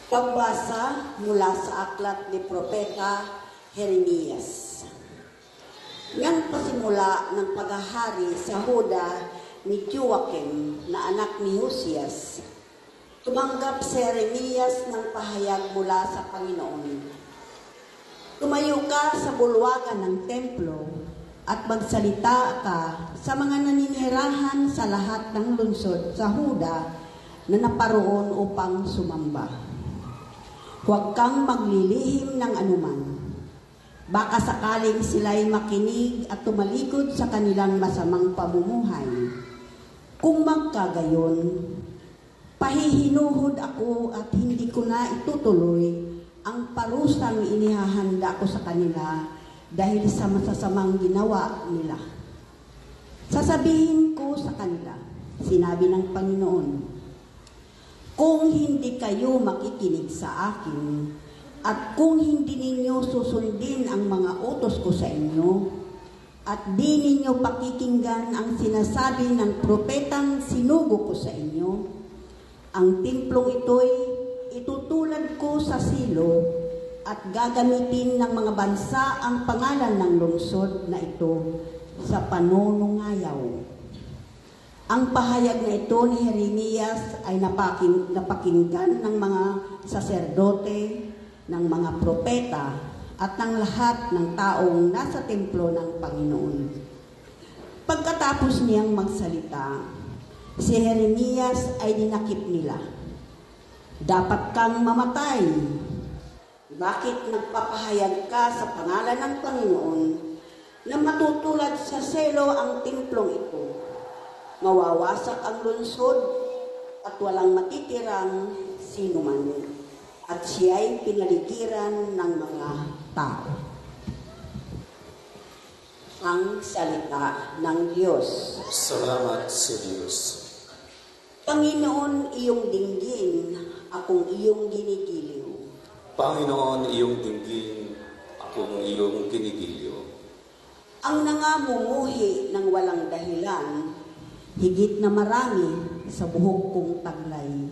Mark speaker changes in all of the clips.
Speaker 1: Pagbasa mula sa aklat ni Propeta Jeremias. Ngang pasimula ng paghahari sa Huda ni Joachim na anak ni Josias, tumanggap si Jeremias ng pahayag mula sa Panginoon. Tumayo ka sa bulwagan ng templo at magsalita ka sa mga naninirahan sa lahat ng lungsod sa Huda na naparoon upang sumamba. Huwag kang maglilihim ng anuman. Baka sakaling sila'y makinig at tumalikod sa kanilang masamang pamumuhay. Kung magkagayon, pahihinuhod ako at hindi ko na itutuloy ang parusang inihahanda ko sa kanila dahil sa masasamang ginawa nila. Sasabihin ko sa kanila, sinabi ng Panginoon, kung hindi kayo makikinig sa akin, at kung hindi ninyo susundin ang mga utos ko sa inyo, at di ninyo pakikinggan ang sinasabi ng propetang sinugo ko sa inyo, ang templong ito'y itutulad ko sa silo at gagamitin ng mga bansa ang pangalan ng lungsod na ito sa panunungayaw. Ang pahayag na ito ni Jeremias ay napakinggan ng mga saserdote, ng mga propeta, at ng lahat ng taong nasa templo ng Panginoon. Pagkatapos niyang magsalita, si Jeremias ay dinakip nila. Dapat kang mamatay. Bakit nagpapahayag ka sa pangalan ng Panginoon na matutulad sa selo ang templong ito? Mawawasak ang lungsod at walang matitirang sino man, at siya'y pinaligiran ng mga tao. Ang salita ng Diyos.
Speaker 2: Salamat sa Diyos.
Speaker 1: Panginoon, iyong dinggin, akong iyong ginigiliw.
Speaker 2: Panginoon, iyong dinggin, akong iyong ginigiliw.
Speaker 1: Ang nangamumuhi ng walang dahilan, higit na marami sa buhok kong taglay.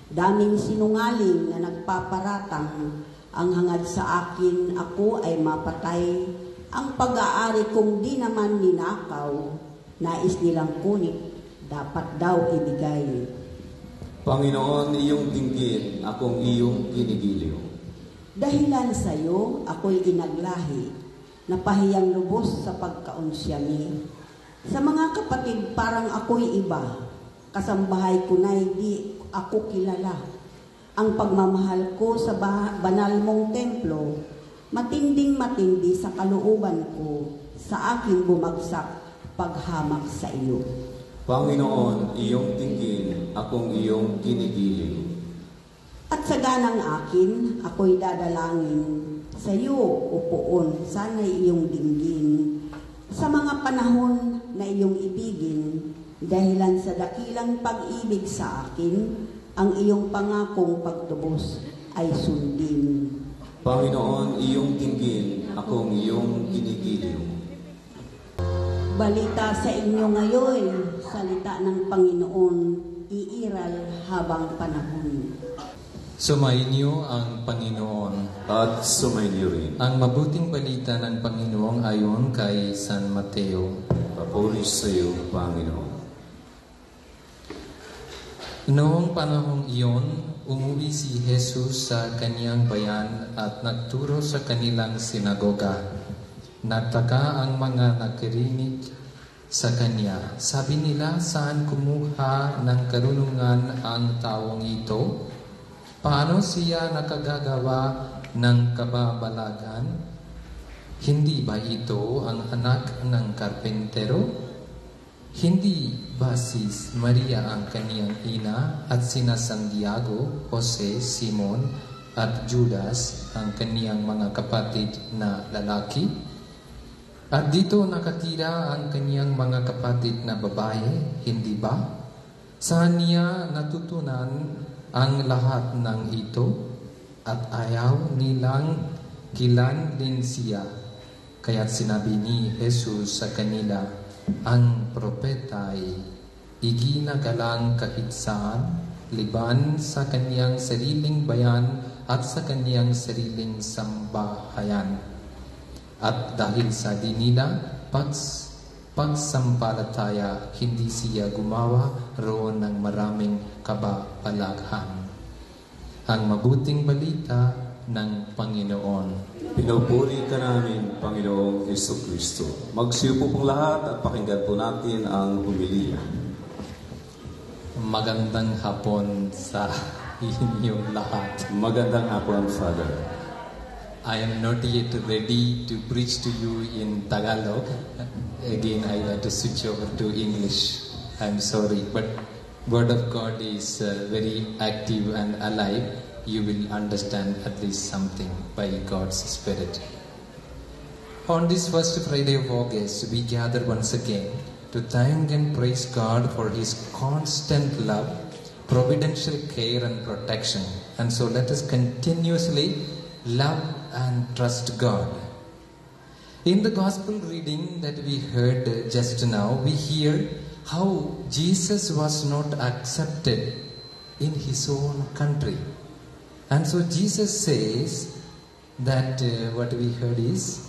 Speaker 1: Daming sinungaling na nagpaparatang, ang hangad sa akin ako ay mapatay. Ang pag-aari kong di naman ninakaw, nais nilang kunit, dapat daw ibigay.
Speaker 2: Panginoon, iyong dinggin, akong iyong ginigiliw.
Speaker 1: Dahilan sa iyo, ako'y inaglahi, napahiyang lubos sa pagkaunsyami. Sa mga kapatid, parang ako'y iba. Kasambahay ko na'y di ako kilala. Ang pagmamahal ko sa banal mong templo, matinding-matindi sa kalooban ko, sa aking bumagsak paghamak sa iyo.
Speaker 2: Panginoon, iyong dinggin, akong iyong ginigiliw.
Speaker 1: At sa ganang akin, ako'y dadalangin. Sa iyo, upoon, sana'y iyong dinggin. Sa mga panahon na iyong ibigin, dahilan sa dakilang pag-ibig sa akin, ang iyong pangakong pagtubos ay sundin.
Speaker 2: Panginoon, iyong dinggin, akong iyong ginigiliw.
Speaker 1: Balita sa inyo ngayon, salita ng Panginoon, iiral habang panahon.
Speaker 3: Sumainyo ang Panginoon.
Speaker 2: At sumainyo rin.
Speaker 3: Ang mabuting balita ng Panginoon ayon kay San Mateo.
Speaker 2: Papuri sa iyo, Panginoon.
Speaker 3: Noong panahong iyon, umuwi si Jesus sa kaniyang bayan at nagturo sa kanilang sinagoga. Nagtaka ang mga nakarinig sa kanya. Sabi nila, saan kumuha ng karunungan ang taong ito? Paano siya nakagagawa ng kababalagan? Hindi ba ito ang anak ng karpentero? Hindi ba si Maria ang kaniyang ina at sina Santiago, Jose, Simon at Judas ang kaniyang mga kapatid na lalaki? At dito nakatira ang kaniyang mga kapatid na babae, hindi ba? Saan niya natutunan ang lahat ng ito at ayaw nilang kilanlin siya. Kaya't sinabi ni Jesus sa kanila, ang propeta ay iginagalang kahit saan liban sa kanyang sariling bayan at sa kanyang sariling sambahayan. At dahil sa di nila pagsampalataya, hindi siya gumawa roon ng maraming kababalaghang. Ang mabuting balita ng Panginoon.
Speaker 2: Pinupuri ka namin, Panginoong Jesucristo. Magsiupo pong lahat at pakinggan po natin ang humiliya.
Speaker 3: Magandang hapon sa inyong lahat.
Speaker 2: Magandang hapon, Father.
Speaker 3: I am not yet ready to preach to you in Tagalog. Again, I had to switch over to English. I'm sorry, but Word of God is very active and alive. You will understand at least something by God's Spirit. On this first Friday of August, we gather once again to thank and praise God for His constant love, providential care and protection. And so let us continuously love and trust God. In the Gospel reading that we heard just now, we hear how Jesus was not accepted in His own country. And so Jesus says that what we heard is,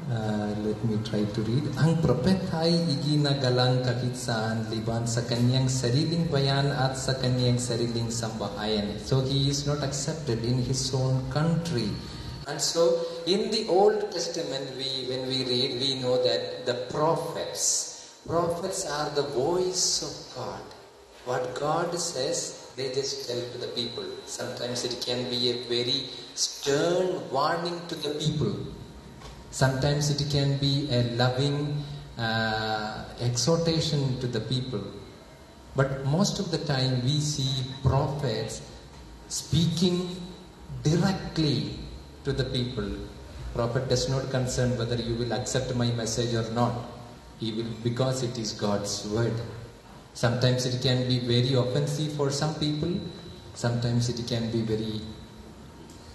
Speaker 3: let me try to read. Ang propeta ay iginagalang kahit saan liban sa kanyang sariling bayan at sa kanyang sariling sambahayan. So he is not accepted in his own country. And so in the Old Testament, when we read, we know that the prophets are the voice of God. What God says, they just tell to the people. Sometimes it can be a very stern warning to the people. Sometimes it can be a loving exhortation to the people. But most of the time we see prophets speaking directly to the people. Prophet does not concern whether you will accept my message or not. He will, because it is God's word. Sometimes it can be very offensive for some people. Sometimes it can be very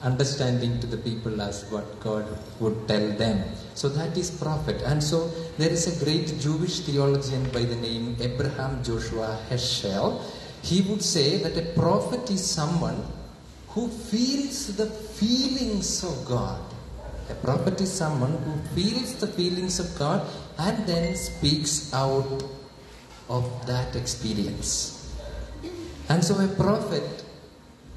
Speaker 3: understanding to the people as what God would tell them. So that is prophet. And so there is a great Jewish theologian by the name Abraham Joshua Heschel. He would say that a prophet is someone who feels the feelings of God. A prophet is someone who feels the feelings of God and then speaks out of that experience. And so a prophet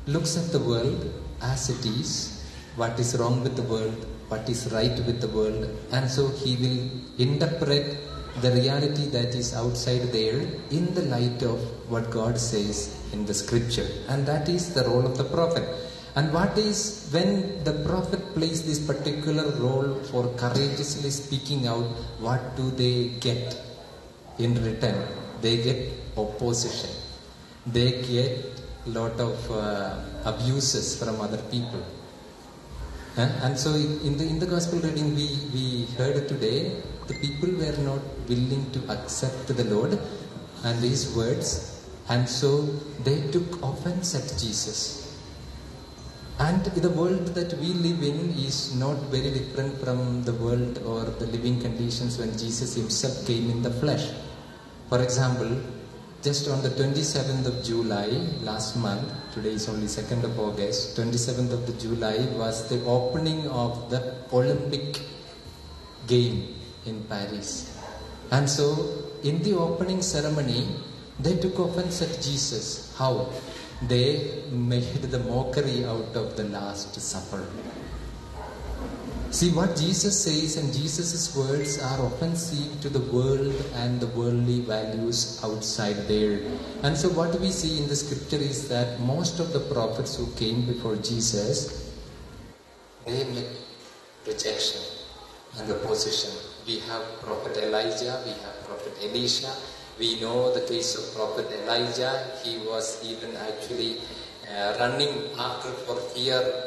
Speaker 3: looks at the world as it is, what is wrong with the world, what is right with the world, and so he will interpret the reality that is outside there in the light of what God says in the scripture. And that is the role of the prophet. And what is, when the prophet plays this particular role for courageously speaking out, what do they get in return? They get opposition. They get a lot of abuses from other people. And so in the gospel reading we heard today, the people were not willing to accept the Lord and His words, and so they took offense at Jesus. And the world that we live in is not very different from the world or the living conditions when Jesus Himself came in the flesh. For example, just on the 27th of July last month, today is only 2nd of August, 27th of the July was the opening of the Olympic game in Paris. And so in the opening ceremony, they took offense at Jesus. How? They made the mockery out of the Last Supper. See, what Jesus says and Jesus' words are offensive to the world and the worldly values outside there. And so what we see in the scripture is that most of the prophets who came before Jesus, they met rejection and opposition. We have Prophet Elijah, we have Prophet Elisha. We know the case of Prophet Elijah. He was even actually running after for fear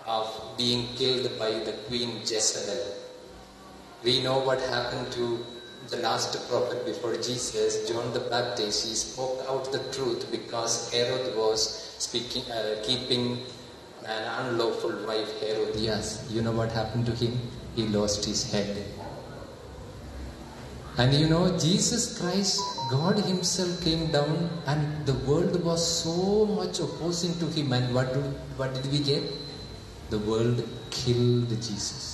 Speaker 3: of being killed by the Queen Jezebel. We know what happened to the last prophet before Jesus, John the Baptist. He spoke out the truth because Herod was keeping an unlawful wife, Herodias. You know what happened to him? He lost his head. And you know, Jesus Christ, God Himself came down, and the world was so much opposing to Him. And what did we get? The world killed Jesus.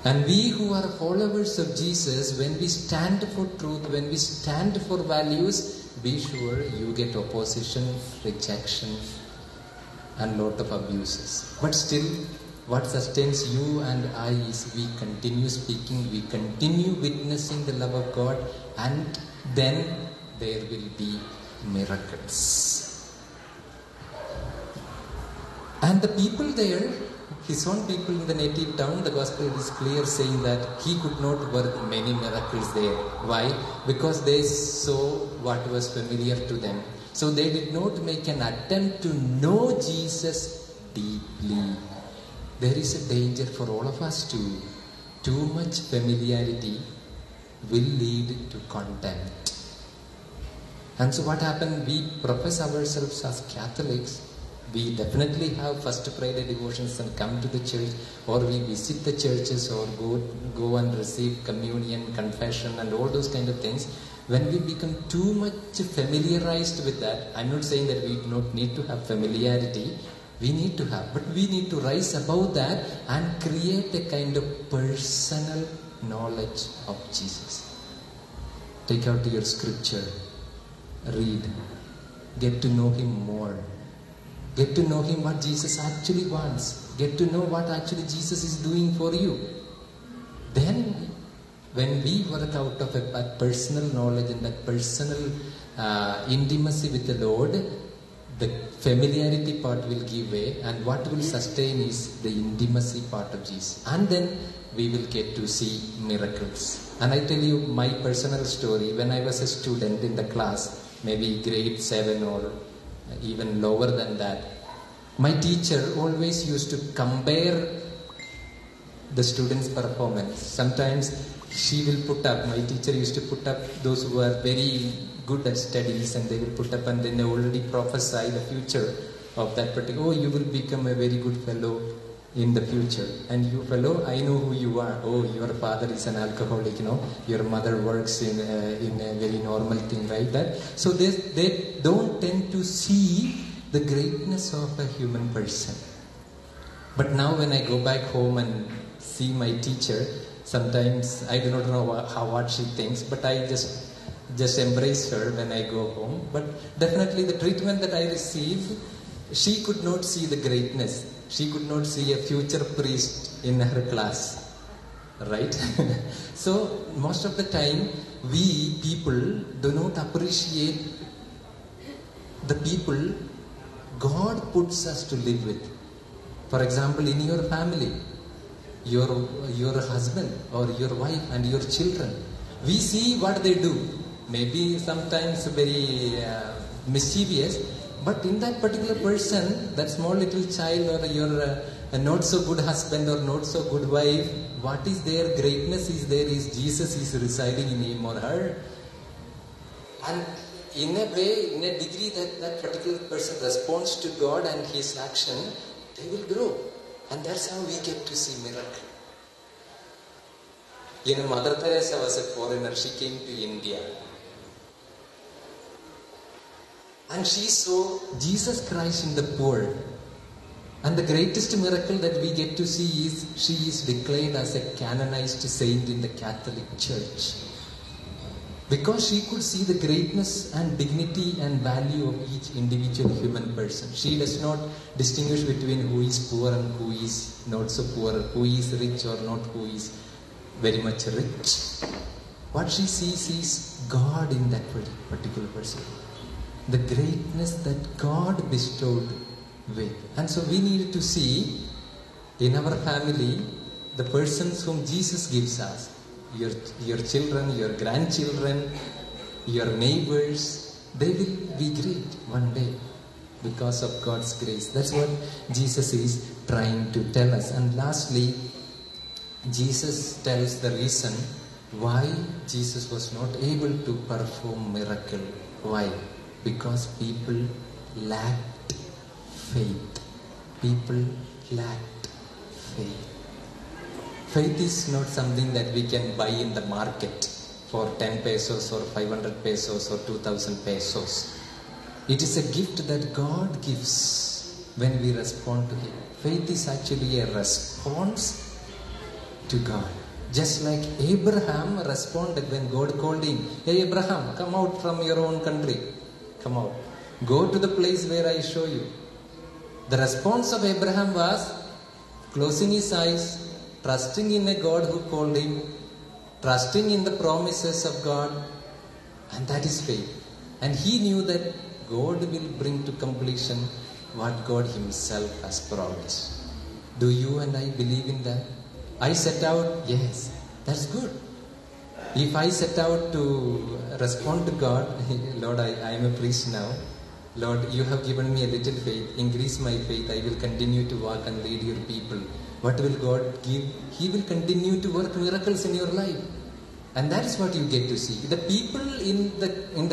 Speaker 3: And we who are followers of Jesus, when we stand for truth, when we stand for values, be sure you get opposition, rejection, and lot of abuses. But still, what sustains you and I is we continue speaking, we continue witnessing the love of God, and then there will be miracles. And the people there, his own people in the native town, the gospel is clear saying that he could not work many miracles there. Why? Because they saw what was familiar to them. So they did not make an attempt to know Jesus deeply. There is a danger for all of us too. Too much familiarity will lead to contempt. And so what happened? We profess ourselves as Catholics. We definitely have First Friday devotions and come to the church, or we visit the churches, or go and receive communion, confession, and all those kind of things. When we become too much familiarized with that, I'm not saying that we do not need to have familiarity. We need to have, but we need to rise above that and create a kind of personal knowledge of Jesus. Take out your scripture, read, get to know Him more. Get to know Him what Jesus actually wants. Get to know what actually Jesus is doing for you. Then, when we work out of a personal knowledge and that personal intimacy with the Lord, the familiarity part will give way, and what will sustain is the intimacy part of Jesus. And then we will get to see miracles. And I tell you my personal story. When I was a student in the class, maybe grade 7 or even lower than that, my teacher always used to compare the students' performance. Sometimes she will put up, my teacher used to put up those who are very good at studies, and they will put up and then they already prophesy the future of that particular, oh, you will become a very good fellow in the future. And you fellow, I know who you are. Oh, your father is an alcoholic, your mother works in a very normal thing, right? So they don't tend to see the greatness of a human person. But now when I go back home and see my teacher, sometimes I do not know what she thinks, but I just embrace her when I go home. But definitely the treatment that I received, she could not see the greatness. She could not see a future priest in her class. Right? So most of the time, we people do not appreciate the people God puts us to live with. For example, in your family, your husband or your wife and your children, we see what they do. Maybe sometimes very mischievous, but in that particular person, that small little child, or your not so good husband or not so good wife, what is their greatness is there is Jesus is residing in him or her. And in a way, in a degree that particular person responds to God and His action, they will grow. And that's how we get to see miracle. Mother Teresa was a foreigner. She came to India. And she saw Jesus Christ in the poor. And the greatest miracle that we get to see is she is declared as a canonized saint in the Catholic Church. Because she could see the greatness and dignity and value of each individual human person. She does not distinguish between who is poor and who is not so poor, who is rich or not who is very much rich. What she sees is God in that particular person. The greatness that God bestowed with. And so we need to see in our family the persons whom Jesus gives us. Your children, your grandchildren, your neighbors, they will be great one day because of God's grace. That's what Jesus is trying to tell us. And lastly, Jesus tells the reason why Jesus was not able to perform miracle. Why? Because people lacked faith. People lacked faith. Faith is not something that we can buy in the market for 10 pesos or 500 pesos or 2,000 pesos. It is a gift that God gives when we respond to Him. Faith is actually a response to God. Just like Abraham responded when God called him, "Hey Abraham, come out from your own country. Come out. Go to the place where I show you." The response of Abraham was closing his eyes, trusting in a God who called him, trusting in the promises of God, and that is faith. And he knew that God will bring to completion what God Himself has promised. Do you and I believe in that? I set out, yes, that's good. If I set out to respond to God, Lord, I am a priest now. Lord, you have given me a little faith. Increase my faith. I will continue to walk and lead your people. What will God give? He will continue to work miracles in your life. And that is what you get to see. The people in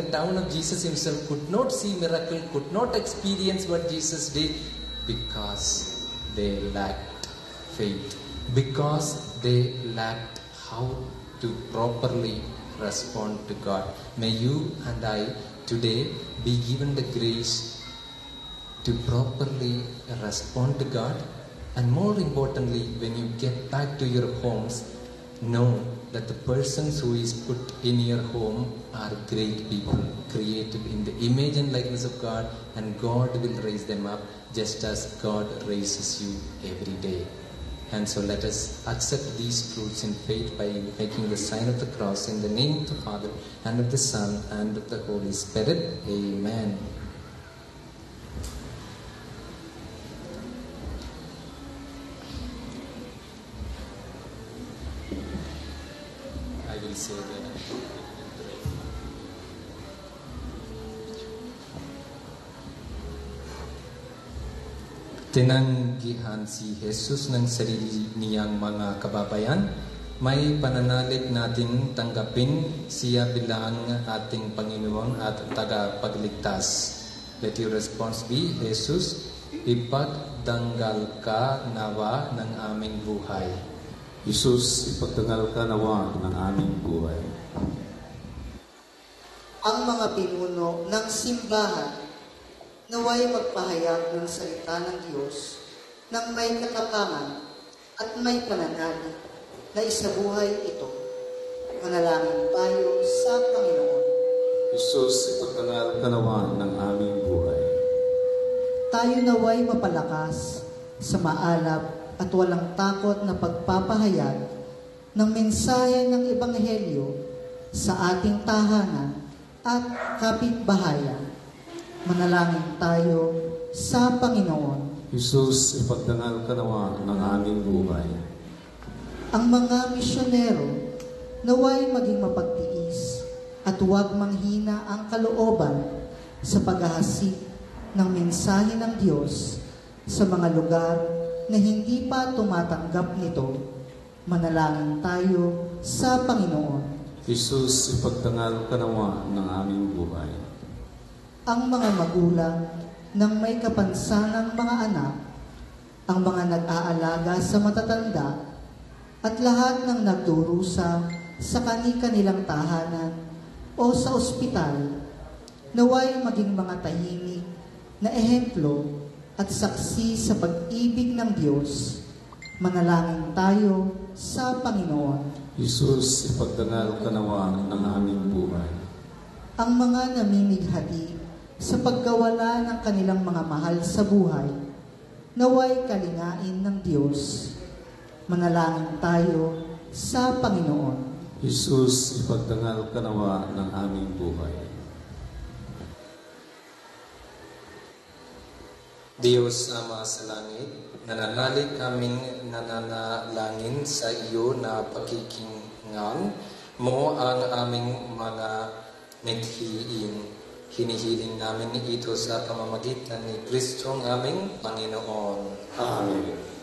Speaker 3: the town of Jesus Himself could not see miracle, could not experience what Jesus did because they lacked faith. Because they lacked how to properly respond to God. May you and I today be given the grace to properly respond to God, and more importantly, when you get back to your homes, know that the persons who is put in your home are great people, created in the image and likeness of God, and God will raise them up just as God raises you every day. And so let us accept these truths in faith by making the sign of the cross in the name of the Father, and of the Son, and of the Holy Spirit. Amen. I will say that. Tinanggihan si Jesus ng sarili niyang mga kababayan. May pananalig natin tanggapin siya bilang ating Panginoon at tagapagligtas. Let your response be, Jesus, ipagdanggal ka nawa ng aming buhay.
Speaker 2: Jesus, ipagdangal ka nawa ng aming buhay.
Speaker 4: Ang mga pinuno ng simbahan naway magpahayag ng salita ng Diyos nang may katapangan at may pananalig na isabuhay ito. Manalangin tayo sa Panginoon.
Speaker 2: Jesus, ipagdangal ka nawa ng aming buhay.
Speaker 4: Tayo naway mapalakas sa maalab at walang takot na pagpapahayag ng mensahe ng Ebanghelyo sa ating tahanan at kapitbahayan. Manalangin tayo sa Panginoon.
Speaker 2: Jesus, ipagdangal ka nawa ng aming buhay.
Speaker 4: Ang mga misyonero naway maging mapagtiis at huwag manghina ang kalooban sa paghahasik ng mensahe ng Diyos sa mga lugar na hindi pa tumatanggap nito. Manalangin tayo sa Panginoon.
Speaker 2: Jesus, ipagdangal ka nawa ng aming buhay.
Speaker 4: Ang mga magulang ng may kapansanang mga anak, ang mga nag-aalaga sa matatanda, at lahat ng nagdurusa sa kani-kanilang tahanan o sa ospital, naway maging mga tahimik na ehemplo at saksi sa pag-ibig ng Diyos. Manalangin tayo sa Panginoon.
Speaker 2: Jesus, ipagdangal ka nawa ng aming buhay.
Speaker 4: Ang mga namimighati sa pagkawala ng kanilang mga mahal sa buhay, naway kalingain ng Diyos. Manalangin tayo sa Panginoon.
Speaker 2: Jesus, ipagdangal ka nawa ng aming buhay.
Speaker 3: Diyos Ama sa langit, nananalig kaming nananalangin sa iyo na pakikinggan mo ang aming mga mithiin. Hinihiling namin ito sa pamamagitan ni Kristo ang aming Panginoon.
Speaker 2: Amen.